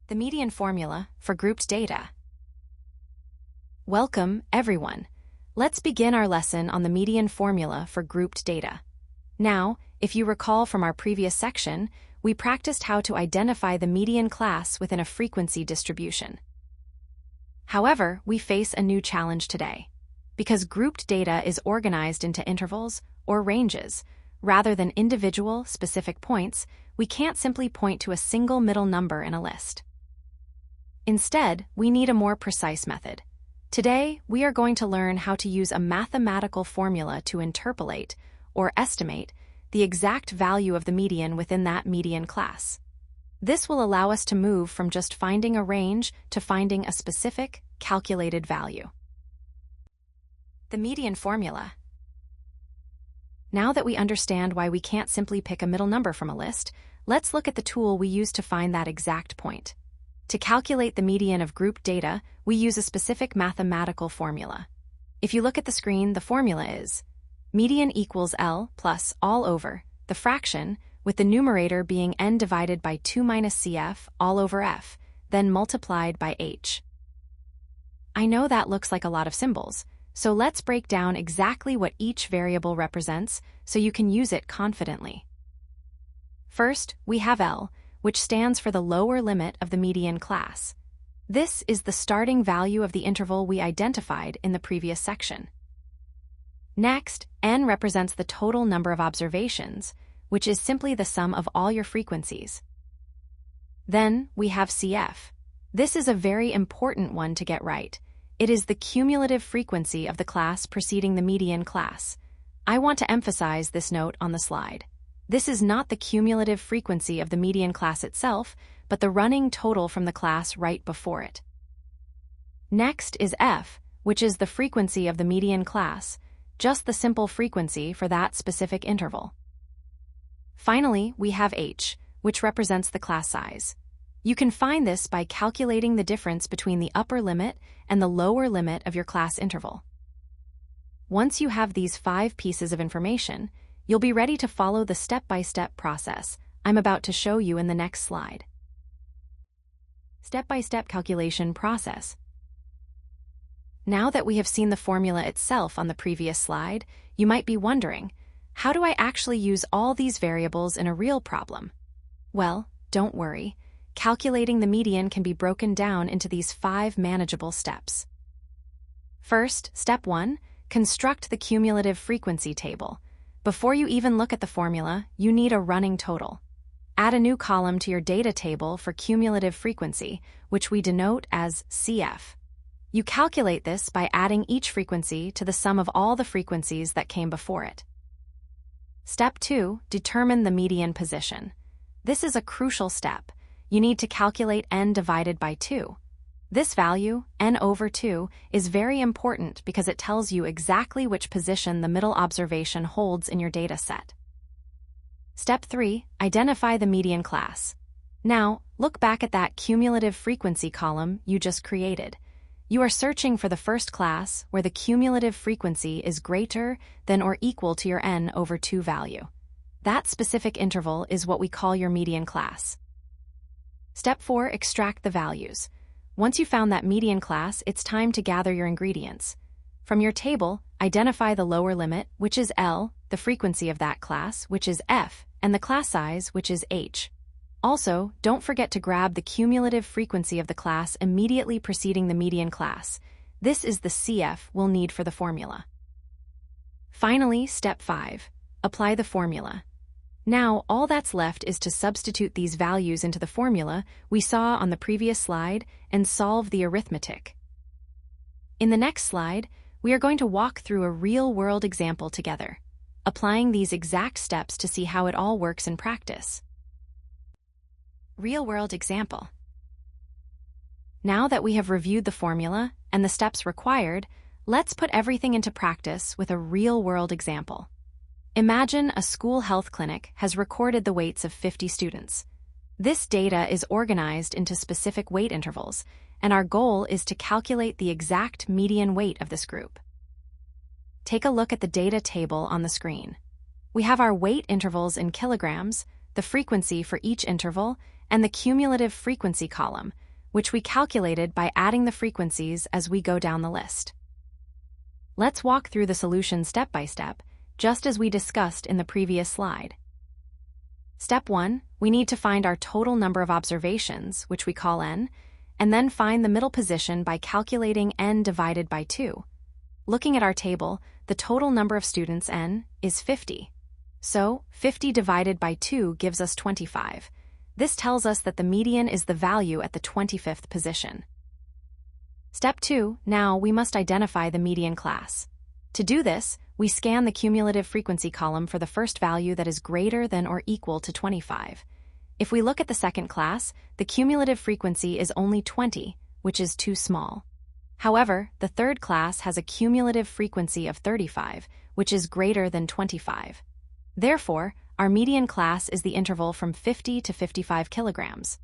The median formula for grouped data. Welcome, everyone. Let's begin our lesson on the median formula for grouped data. Now, if you recall from our previous section, we practiced how to identify the median class within a frequency distribution. However, we face a new challenge today. Because grouped data is organized into intervals or ranges, rather than individual, specific points, we can't simply point to a single middle number in a list. Instead, we need a more precise method. Today, we are going to learn how to use a mathematical formula to interpolate, or estimate, the exact value of the median within that median class. This will allow us to move from just finding a range to finding a specific, calculated value. The median formula. Now that we understand why we can't simply pick a middle number from a list, let's look at the tool we use to find that exact point. To calculate the median of grouped data, we use a specific mathematical formula. If you look at the screen, the formula is median equals L plus all over the fraction, with the numerator being n divided by 2 minus CF all over F, then multiplied by H. I know that looks like a lot of symbols, so let's break down exactly what each variable represents so you can use it confidently. First, we have L, which stands for the lower limit of the median class. This is the starting value of the interval we identified in the previous section. Next, N represents the total number of observations, which is simply the sum of all your frequencies. Then, we have CF. This is a very important one to get right. It is the cumulative frequency of the class preceding the median class. I want to emphasize this note on the slide. This is not the cumulative frequency of the median class itself, but the running total from the class right before it. Next is F, which is the frequency of the median class, just the simple frequency for that specific interval. Finally, we have H, which represents the class size. You can find this by calculating the difference between the upper limit and the lower limit of your class interval. Once you have these 5 pieces of information, you'll be ready to follow the step-by-step process I'm about to show you in the next slide. Step-by-step calculation process. Now that we have seen the formula itself on the previous slide, you might be wondering, how do I actually use all these variables in a real problem? Well, don't worry. Calculating the median can be broken down into these 5 manageable steps. First, step 1, construct the cumulative frequency table. Before you even look at the formula, you need a running total. Add a new column to your data table for cumulative frequency, which we denote as CF. You calculate this by adding each frequency to the sum of all the frequencies that came before it. Step 2, determine the median position. This is a crucial step. You need to calculate n divided by 2. This value, n over 2, is very important because it tells you exactly which position the middle observation holds in your data set. Step 3, identify the median class. Now, look back at that cumulative frequency column you just created. You are searching for the first class where the cumulative frequency is greater than or equal to your n over 2 value. That specific interval is what we call your median class. Step 4, extract the values. Once you've found that median class, it's time to gather your ingredients. From your table, identify the lower limit, which is L, the frequency of that class, which is F, and the class size, which is H. Also, don't forget to grab the cumulative frequency of the class immediately preceding the median class. This is the CF we'll need for the formula. Finally, step 5, apply the formula. Now, all that's left is to substitute these values into the formula we saw on the previous slide and solve the arithmetic. In the next slide, we are going to walk through a real-world example together, applying these exact steps to see how it all works in practice. Real-world example. Now that we have reviewed the formula and the steps required, let's put everything into practice with a real-world example. Imagine a school health clinic has recorded the weights of 50 students. This data is organized into specific weight intervals, and our goal is to calculate the exact median weight of this group. Take a look at the data table on the screen. We have our weight intervals in kilograms, the frequency for each interval, and the cumulative frequency column, which we calculated by adding the frequencies as we go down the list. Let's walk through the solution step by step, just as we discussed in the previous slide. Step 1, we need to find our total number of observations, which we call n, and then find the middle position by calculating n divided by 2. Looking at our table, the total number of students, n, is 50. So, 50 divided by 2 gives us 25. This tells us that the median is the value at the 25th position. Step 2, now we must identify the median class. To do this, we scan the cumulative frequency column for the first value that is greater than or equal to 25. If we look at the second class, the cumulative frequency is only 20, which is too small. However, the third class has a cumulative frequency of 35, which is greater than 25. Therefore, our median class is the interval from 50 to 55 kilograms.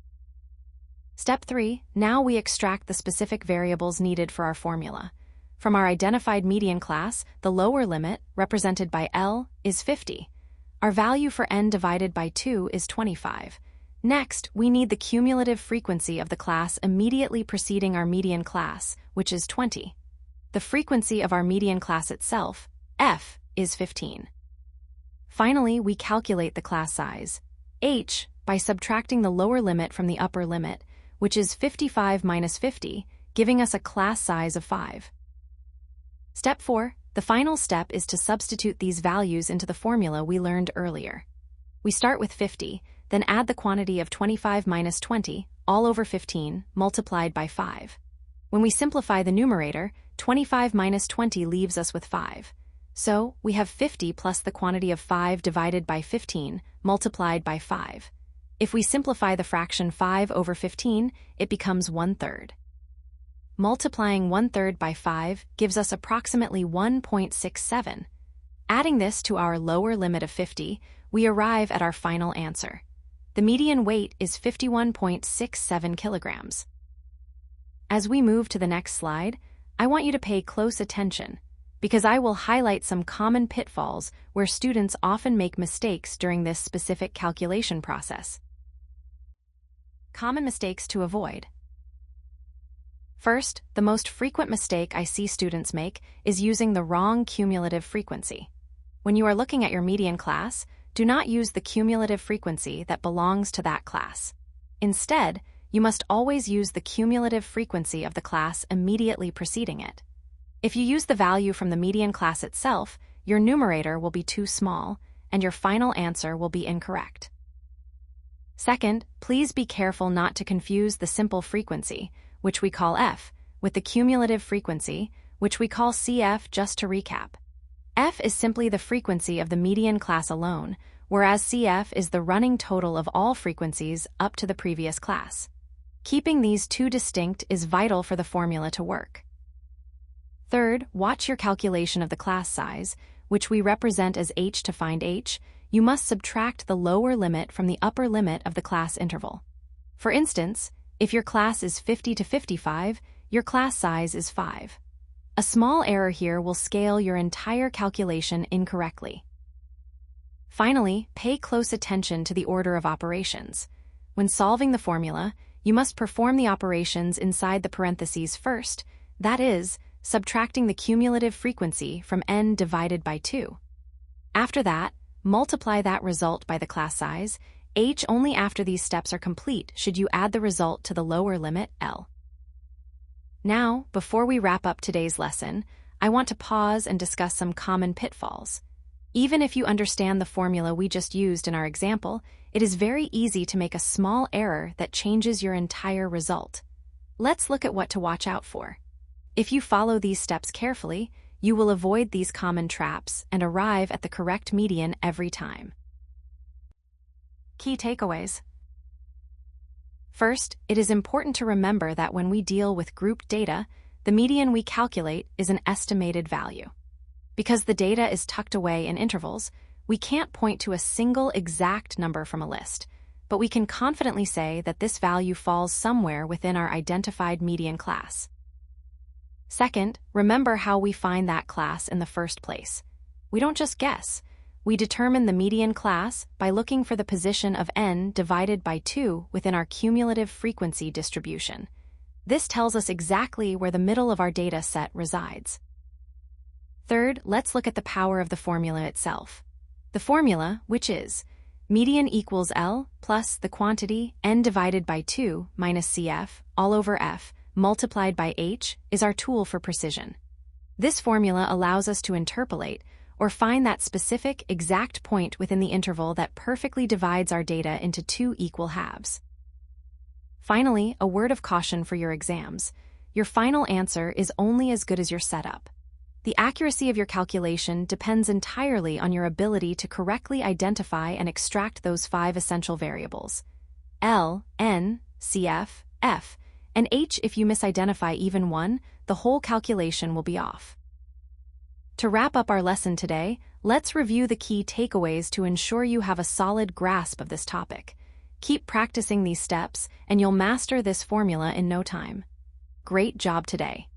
Step 3, now we extract the specific variables needed for our formula. From our identified median class, the lower limit, represented by L, is 50. Our value for n divided by 2 is 25. Next, we need the cumulative frequency of the class immediately preceding our median class, which is 20. The frequency of our median class itself, F, is 15. Finally, we calculate the class size, H, by subtracting the lower limit from the upper limit, which is 55 minus 50, giving us a class size of 5. Step 4, the final step is to substitute these values into the formula we learned earlier. We start with 50, then add the quantity of 25 minus 20, all over 15, multiplied by 5. When we simplify the numerator, 25 minus 20 leaves us with 5. So, we have 50 plus the quantity of 5 divided by 15, multiplied by 5. If we simplify the fraction 5 over 15, it becomes 1/3. Multiplying 1/3 by 5 gives us approximately 1.67. Adding this to our lower limit of 50, we arrive at our final answer. The median weight is 51.67 kilograms. As we move to the next slide, I want you to pay close attention, because I will highlight some common pitfalls where students often make mistakes during this specific calculation process. Common mistakes to avoid. First, the most frequent mistake I see students make is using the wrong cumulative frequency. When you are looking at your median class, do not use the cumulative frequency that belongs to that class. Instead, you must always use the cumulative frequency of the class immediately preceding it. If you use the value from the median class itself, your numerator will be too small, and your final answer will be incorrect. Second, please be careful not to confuse the simple frequency, which we call F, with the cumulative frequency, which we call CF. Just to recap, F is simply the frequency of the median class alone, whereas CF is the running total of all frequencies up to the previous class. Keeping these two distinct is vital for the formula to work. Third, watch your calculation of the class size, which we represent as H. To find H, you must subtract the lower limit from the upper limit of the class interval. For instance, if your class is 50 to 55, your class size is 5. A small error here will scale your entire calculation incorrectly. Finally, pay close attention to the order of operations. When solving the formula, you must perform the operations inside the parentheses first, that is, subtracting the cumulative frequency from n divided by 2. After that, multiply that result by the class size, H. Only after these steps are complete should you add the result to the lower limit, L. Now, before we wrap up today's lesson, I want to pause and discuss some common pitfalls. Even if you understand the formula we just used in our example, it is very easy to make a small error that changes your entire result. Let's look at what to watch out for. If you follow these steps carefully, you will avoid these common traps and arrive at the correct median every time. Key takeaways. First, it is important to remember that when we deal with grouped data, the median we calculate is an estimated value. Because the data is tucked away in intervals, we can't point to a single exact number from a list, but we can confidently say that this value falls somewhere within our identified median class. Second, remember how we find that class in the first place. We don't just guess. We determine the median class by looking for the position of n divided by 2 within our cumulative frequency distribution. This tells us exactly where the middle of our data set resides. Third, let's look at the power of the formula itself. The formula, which is median equals L plus the quantity n divided by 2 minus CF all over F multiplied by H, is our tool for precision. This formula allows us to interpolate or find that specific, exact point within the interval that perfectly divides our data into 2 equal halves. Finally, a word of caution for your exams. Your final answer is only as good as your setup. The accuracy of your calculation depends entirely on your ability to correctly identify and extract those 5 essential variables: L, N, CF, F, and H. If you misidentify even one, the whole calculation will be off. To wrap up our lesson today, let's review the key takeaways to ensure you have a solid grasp of this topic. Keep practicing these steps, and you'll master this formula in no time. Great job today!